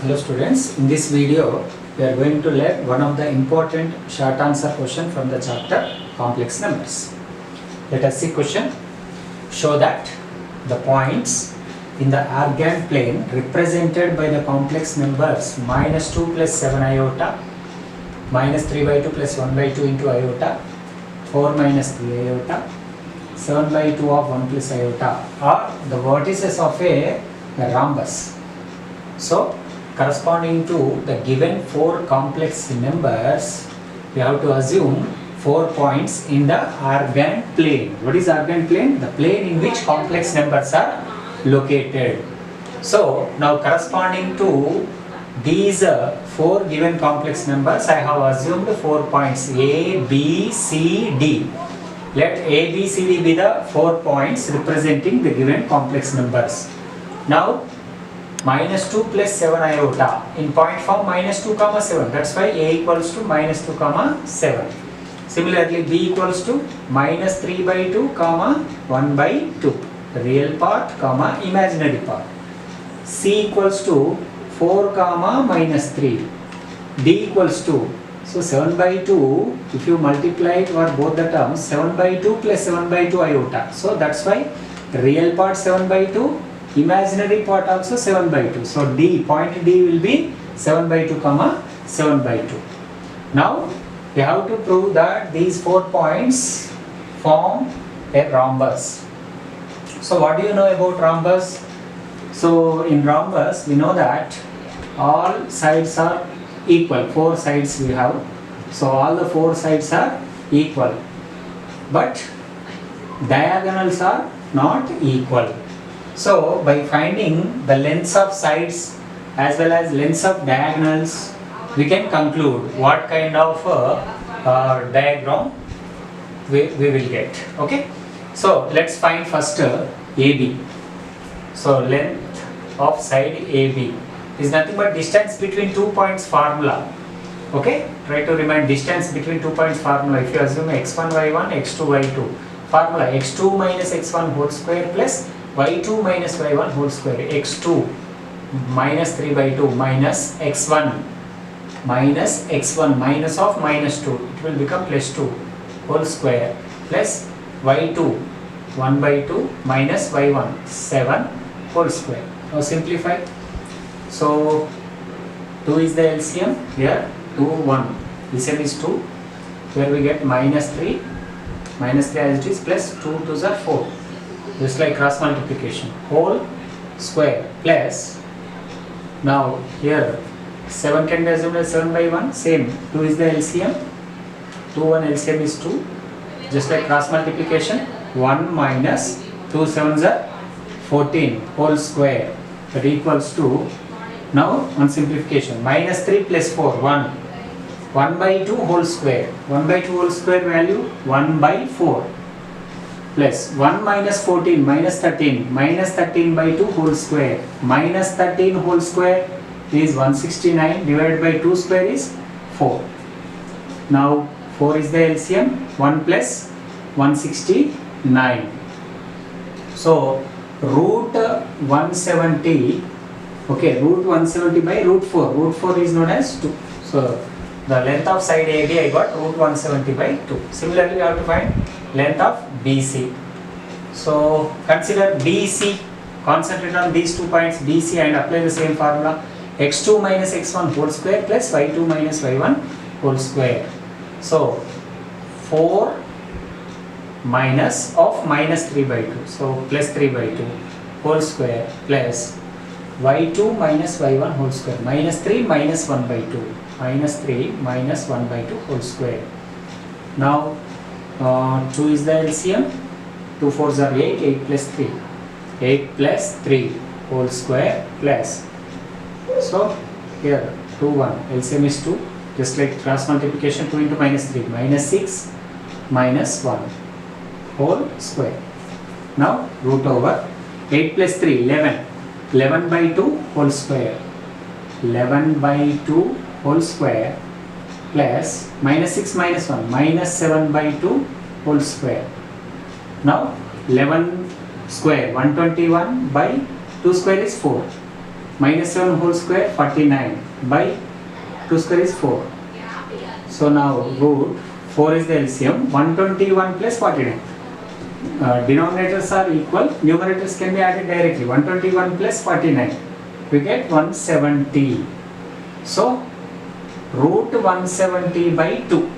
Hello students, in this video we are going to learn one of the important short answer question from the chapter complex numbers. Let us see question. Show that the points in the argand plane represented by the complex numbers minus 2 plus 7 iota, minus 3 by 2 plus 1 by 2 into iota, 4 minus 3 iota, 7 by 2 of 1 plus iota are the vertices of a rhombus. So corresponding to the given four complex numbers, we have to assume 4 points in the argand plane. What is argand plane? The plane in which complex numbers are located. So now corresponding to these 4 given complex numbers, I have assumed 4 points A, B, C, D. Let A, B, C, D be the 4 points representing the given complex numbers. Now minus 2 plus 7 iota in point form minus 2 comma 7, that's why A equals to minus 2 comma 7. Similarly B equals to minus 3 by 2 comma 1 by 2, real part comma imaginary part. C equals to 4 comma minus 3. D equals to, so 7 by 2, if you multiply it for both the terms, 7 by 2 plus 7 by 2 iota, so that's why real part 7 by 2, imaginary part also 7 by 2. So D, point D will be 7 by 2 comma 7 by 2. Now we have to prove that these 4 points form a rhombus. So what do you know about rhombus? So in rhombus we know that all sides are equal. 4 sides we have. So all the 4 sides are equal. But diagonals are not equal. So by finding the lengths of sides as well as lengths of diagonals, we can conclude what kind of diagram we will get. Okay. So let's find first AB. So length of side AB is nothing but distance between 2 points formula. Okay. Try to remind distance between 2 points formula. If you assume x1 y1 x2 y2 formula, x2 minus x1 whole square plus y2 minus y1 whole square, x2 minus 3 by 2 minus x1 minus of minus 2, it will become plus 2 whole square plus y2 1 by 2 minus y1 7 whole square. Now simplify. So 2 is the LCM here, 2 1, LCM is 2, where we get minus 3 as it is plus 2 2s are 4. Just like cross multiplication, whole square plus, now here 7 can be assumed as 7 by 1, same, 2 is the LCM, 2 1 LCM is 2, just like cross multiplication, 1 minus 2 7s are 14 whole square, that equals to, now on simplification, minus 3 plus 4, 1 by 2 whole square, 1 by 2 whole square value 1 by 4 plus 1 minus 14 minus 13 by 2 whole square, minus 13 whole square is 169 divided by 2 square is 4. Now 4 is the LCM, 1 plus 169. So root 170, okay, root 170 by root 4. Root 4 is known as 2. So the length of side AB I got root 170 by 2. Similarly we have to find length of BC. So consider BC, concentrate on these 2 points BC and apply the same formula, x2 minus x1 whole square plus y2 minus y1 whole square. So 4 minus of minus 3 by 2, so plus 3 by 2 whole square plus y2 minus y1 whole square, minus 3 minus 1 by 2, minus 3 minus 1 by 2 whole square. Now 2 is the LCM, 2 4s are 8, 8 plus 3, 8 plus 3 whole square plus, so here 2 1, LCM is 2, just like cross multiplication, 2 into minus 3, minus 6 minus 1 whole square. Now root over 8 plus 3, 11, 11 by 2 whole square, 11 by 2 whole square plus minus 6 minus 1 minus 7 by 2 whole square. Now 11 square, 121 by 2 square is 4. minus 7 whole square 49 by 2 square is 4. So now root 4 is the LCM, 121 plus 49. Denominators are equal, numerators can be added directly. 121 plus 49, we get 170. So root 170 by 2.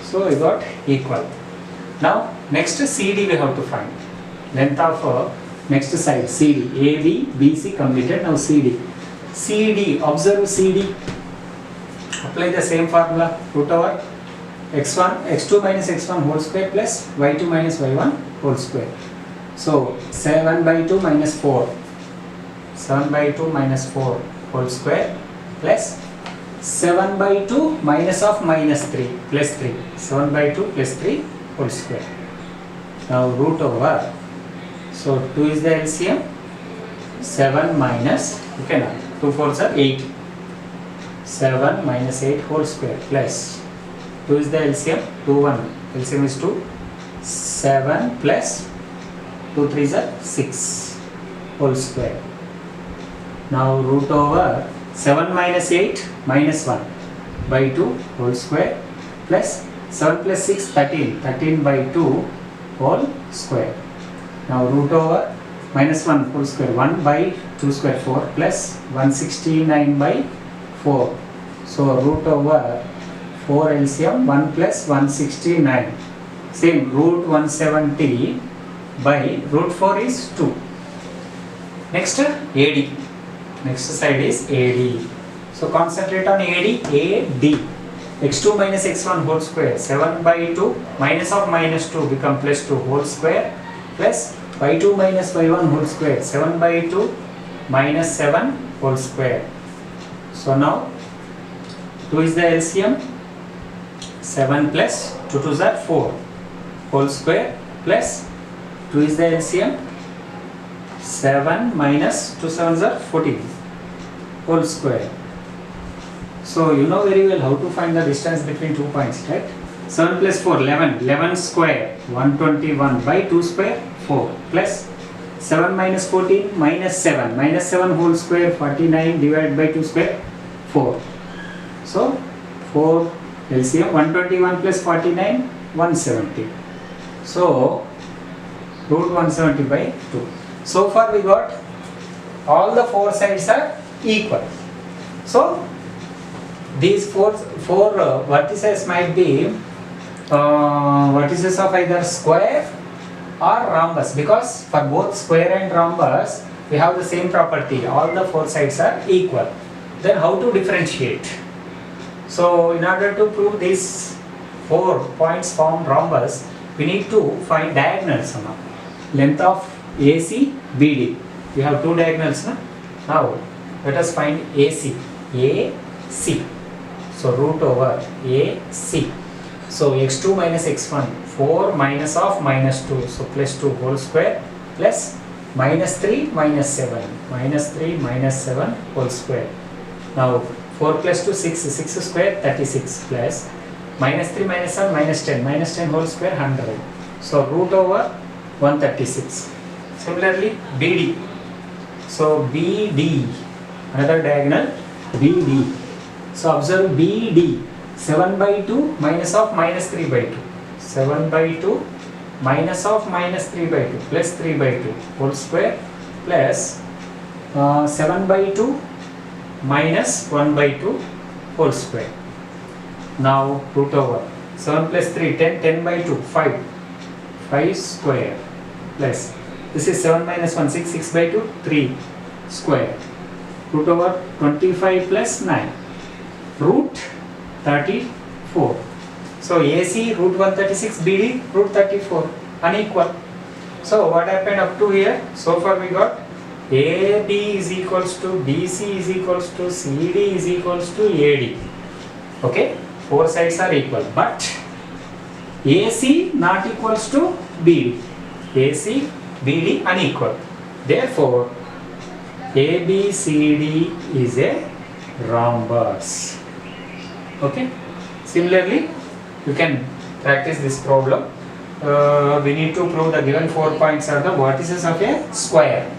So we got equal. Now next CD we have to find. Length of next side CD. AB, BC completed. Now CD. CD, observe CD. Apply the same formula. Root over x1, x2 minus x1 whole square plus y2 minus y1 whole square. So 7 by 2 minus 4. 7 by 2 minus 4 whole square plus 7 by 2 minus of minus 3 plus 3. 7 by 2 plus 3 whole square. Now root over. So 2 is the LCM. 7 minus, you can add 2 4s are 8. 7 minus 8 whole square plus 2 is the LCM. 2 1. LCM is 2. 7 plus 2 3s are 6 whole square. Now root over 7 minus 8 minus 1 by 2 whole square plus 7 plus 6 13. 13 by 2 whole square. Now root over minus 1 whole square 1 by 2 square 4 plus 169 by 4. So root over 4 LCM 1 plus 169. Same root 170 by root 4 is 2. Next AD. Next side is AD. So concentrate on AD. AD. x2 minus x1 whole square 7 by 2 minus of minus 2 become plus 2 whole square plus y2 minus y1 whole square 7 by 2 minus 7 whole square. So now 2 is the LCM. 7 plus 2 2s are 4 whole square plus 2 is the LCM. 7 minus 2 7s are 14 whole square. So you know very well how to find the distance between 2 points, right? 7 plus 4 11. 11 square 121 by 2 square 4 plus 7 minus 14 minus 7. Minus 7 whole square 49 divided by 2 square 4. So 4 LCM 121 plus 49 170. So root 170 by 2. So far we got all the 4 sides are equal. So these four vertices might be vertices of either square or rhombus, because for both square and rhombus we have the same property, all the 4 sides are equal. Then how to differentiate? So in order to prove these 4 points form rhombus, we need to find diagonals. Length of AC, BD. We have 2 diagonals. Now let us find AC. AC. So root over AC. So x2 minus x1 4 minus of minus 2. So plus 2 whole square plus minus 3 minus 7. Minus 3 minus 7 whole square. Now 4 plus 2 6. 6 square 36 plus minus 3 minus 7 minus 10. Minus 10 whole square 100. So root over 136. Similarly BD. So BD. Another diagonal BD. So observe BD. 7 by 2 minus of minus 3 by 2. 7 by 2 minus of minus 3 by 2 plus 3 by 2 whole square plus 7 by 2 minus 1 by 2 whole square. Now root over 7 plus 3 10. 10 by 2 5. 5 square plus this is 7 minus 1 6. 6 by 2 3 square. Root over 25 plus 9. Root 34. So AC root 136, BD root 34, unequal. So what happened up to here? So far we got AB is equals to BC is equals to CD is equals to AD. Okay, 4 sides are equal, but AC not equals to BD. AC, BD unequal. Therefore ABCD is a rhombus. Okay. Similarly, you can practice this problem. We need to prove the given 4 points are the vertices of a square.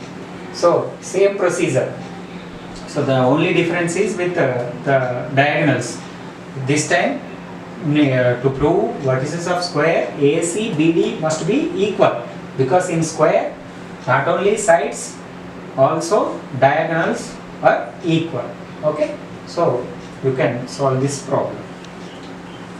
So same procedure. So the only difference is with the diagonals. This time to prove vertices of square AC, BD must be equal, because in square not only sides, also diagonals are equal. Okay, so you can solve this problem.